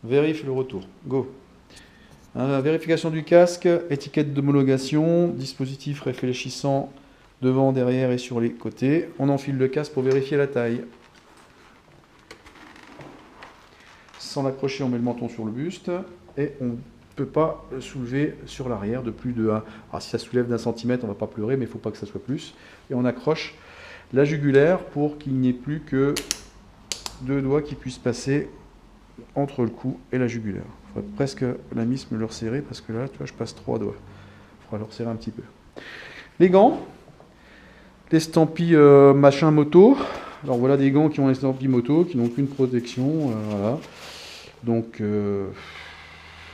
Vérifie le retour. Go. Vérification du casque, étiquette d'homologation, dispositif réfléchissant devant, derrière et sur les côtés. On enfile le casque pour vérifier la taille. Sans l'accrocher, on met le menton sur le buste et on ne peut pas le soulever sur l'arrière de plus de 1. Alors si ça soulève d'1 centimètre, on ne va pas pleurer, mais il ne faut pas que ça soit plus. Et on accroche la jugulaire pour qu'il n'y ait plus que 2 doigts qui puissent passer entre le cou et la jugulaire. Il faudrait presque la mise me le resserrer parce que là, tu vois, je passe 3 doigts. Il faudra le resserrer un petit peu. Les gants, l'estampille machin moto. Alors voilà des gants qui ont l'estampille moto, qui n'ont qu'une protection. Voilà. Donc,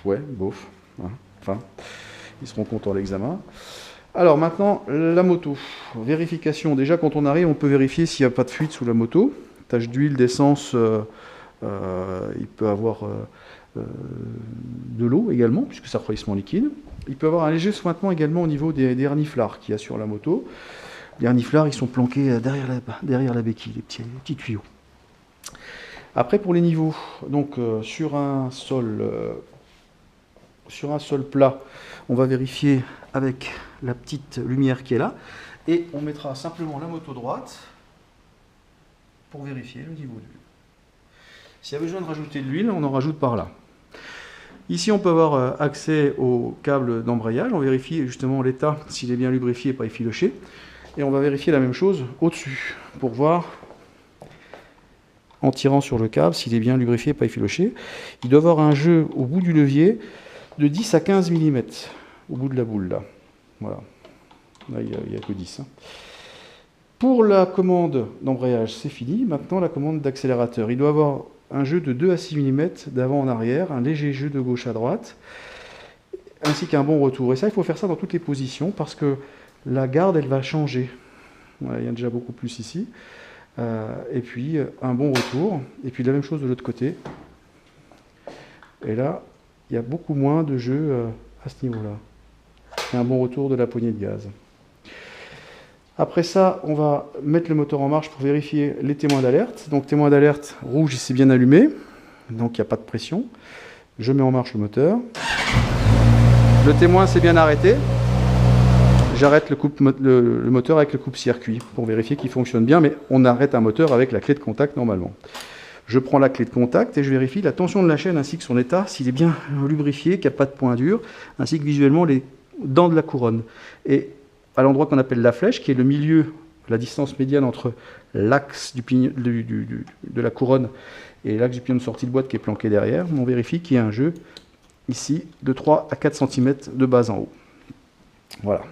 ouais, bof. Hein. Enfin, ils seront contents à l'examen. Alors maintenant, la moto. Vérification. Déjà, quand on arrive, on peut vérifier s'il n'y a pas de fuite sous la moto. Tache d'huile, d'essence, il peut avoir de l'eau également, puisque c'est refroidissement liquide. Il peut avoir un léger sointement également au niveau des reniflards qu'il y a sur la moto. Les reniflards, ils sont planqués derrière la béquille, les petits tuyaux. Après, pour les niveaux, donc sur un sol plat, on va vérifier avec la petite lumière qui est là, et on mettra simplement la moto droite pour vérifier le niveau d'huile. S'il y a besoin de rajouter de l'huile, on en rajoute par là. Ici, on peut avoir accès au câble d'embrayage. On vérifie justement l'état, s'il est bien lubrifié et pas effiloché. Et on va vérifier la même chose au-dessus pour voir, en tirant sur le câble, s'il est bien lubrifié et pas effiloché. Il doit avoir un jeu au bout du levier de 10 à 15 mm au bout de la boule là. Voilà. Là, il n'y a que 10. Hein. Pour la commande d'embrayage, c'est fini. Maintenant, la commande d'accélérateur. Il doit avoir un jeu de 2 à 6 mm d'avant en arrière, un léger jeu de gauche à droite, ainsi qu'un bon retour. Et ça, il faut faire ça dans toutes les positions parce que la garde, elle va changer. Voilà, il y a déjà beaucoup plus ici. Et puis, un bon retour. Et puis, la même chose de l'autre côté. Et là, il y a beaucoup moins de jeu à ce niveau-là. Et un bon retour de la poignée de gaz. Après ça, on va mettre le moteur en marche pour vérifier les témoins d'alerte. Donc témoin d'alerte, rouge, il s'est bien allumé. Donc il n'y a pas de pression. Je mets en marche le moteur. Le témoin s'est bien arrêté. J'arrête le moteur avec le coupe-circuit pour vérifier qu'il fonctionne bien. Mais on arrête un moteur avec la clé de contact normalement. Je prends la clé de contact et je vérifie la tension de la chaîne ainsi que son état, s'il est bien lubrifié, qu'il n'y a pas de point dur, ainsi que visuellement les dents de la couronne. Et à l'endroit qu'on appelle la flèche, qui est le milieu, la distance médiane entre l'axe de la couronne et l'axe du pignon de sortie de boîte qui est planqué derrière, on vérifie qu'il y a un jeu ici de 3 à 4 cm de bas en haut. Voilà.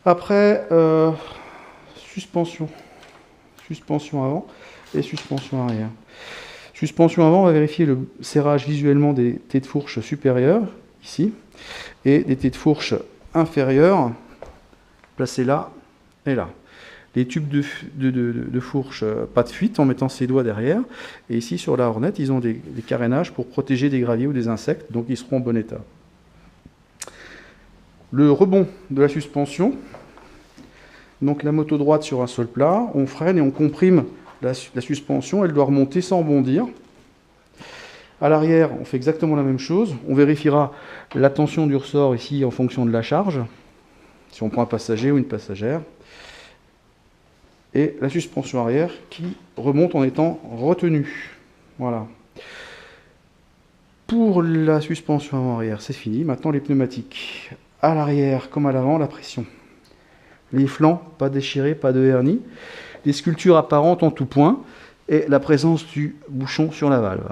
Après, suspension avant et suspension arrière. Suspension avant, on va vérifier le serrage visuellement des têtes de fourche supérieures, ici, et des têtes de fourche inférieures, placés là et là. Les tubes de fourche, pas de fuite en mettant ses doigts derrière. Et ici sur la Hornet, ils ont des carénages pour protéger des graviers ou des insectes, donc ils seront en bon état. Le rebond de la suspension, donc la moto droite sur un sol plat, on freine et on comprime la suspension, elle doit remonter sans bondir. À l'arrière, on fait exactement la même chose. On vérifiera la tension du ressort ici en fonction de la charge, si on prend un passager ou une passagère. Et la suspension arrière qui remonte en étant retenue. Voilà. Pour la suspension avant-arrière, c'est fini. Maintenant, les pneumatiques. À l'arrière comme à l'avant, la pression. Les flancs, pas déchirés, pas de hernie. Les sculptures apparentes en tout point. Et la présence du bouchon sur la valve.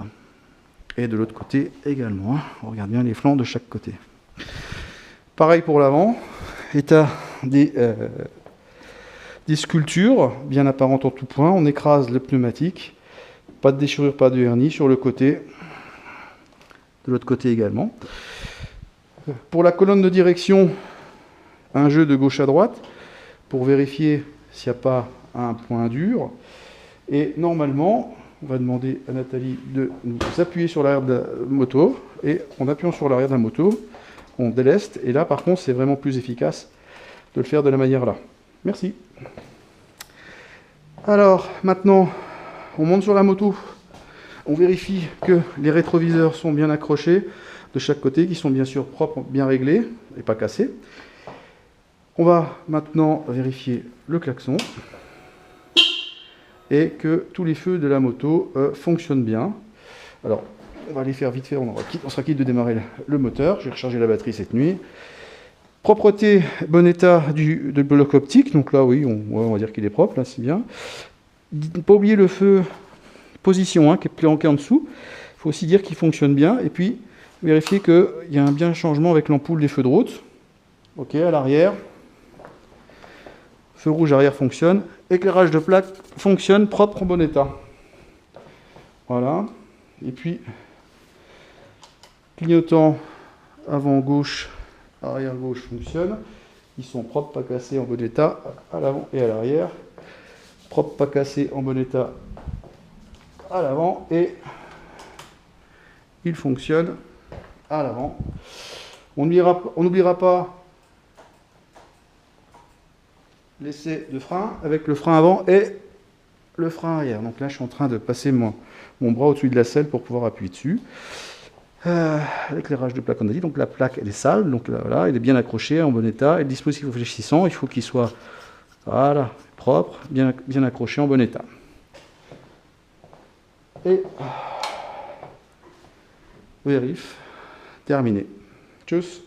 Et de l'autre côté également. On regarde bien les flancs de chaque côté. Pareil pour l'avant. État des sculptures bien apparentes en tout point. On écrase le pneumatique. Pas de déchirure, pas de hernie sur le côté. De l'autre côté également. Pour la colonne de direction, un jeu de gauche à droite pour vérifier s'il n'y a pas un point dur. Et normalement, on va demander à Nathalie de nous appuyer sur l'arrière de la moto. Et en appuyant sur l'arrière de la moto, on déleste. Et là, par contre, c'est vraiment plus efficace de le faire de la manière là. Merci. Alors, maintenant, on monte sur la moto. On vérifie que les rétroviseurs sont bien accrochés de chaque côté, qu'ils sont bien sûr propres, bien réglés et pas cassés. On va maintenant vérifier le klaxon et que tous les feux de la moto fonctionnent bien. Alors, on va les faire vite fait, on sera quitte de démarrer le moteur. J'ai rechargé la batterie cette nuit. Propreté, bon état du bloc optique. Donc là, oui, on va dire qu'il est propre, là, c'est bien. Ne pas oublier le feu position, qui est planqué en dessous. Il faut aussi dire qu'il fonctionne bien. Et puis, vérifier qu'il y a un bien changement avec l'ampoule des feux de route. Ok, à l'arrière. Feu rouge arrière fonctionne. Éclairage de plaque fonctionne, propre, en bon état. Voilà. Et puis, clignotant avant gauche, arrière gauche fonctionne. Ils sont propres, pas cassés, en bon état, à l'avant et à l'arrière. Propre, pas cassé, en bon état, à l'avant. Et il fonctionne à l'avant. On n'oubliera pas l'essai de frein avec le frein avant et le frein arrière. Donc là, je suis en train de passer mon bras au-dessus de la selle pour pouvoir appuyer dessus. L'éclairage de plaque, on a dit. Donc la plaque, elle est sale. Donc là, voilà, elle est bien accrochée, en bon état. Et le dispositif réfléchissant, il faut qu'il soit voilà, propre, bien accroché, en bon état. Et vérif, terminé. Tchuss.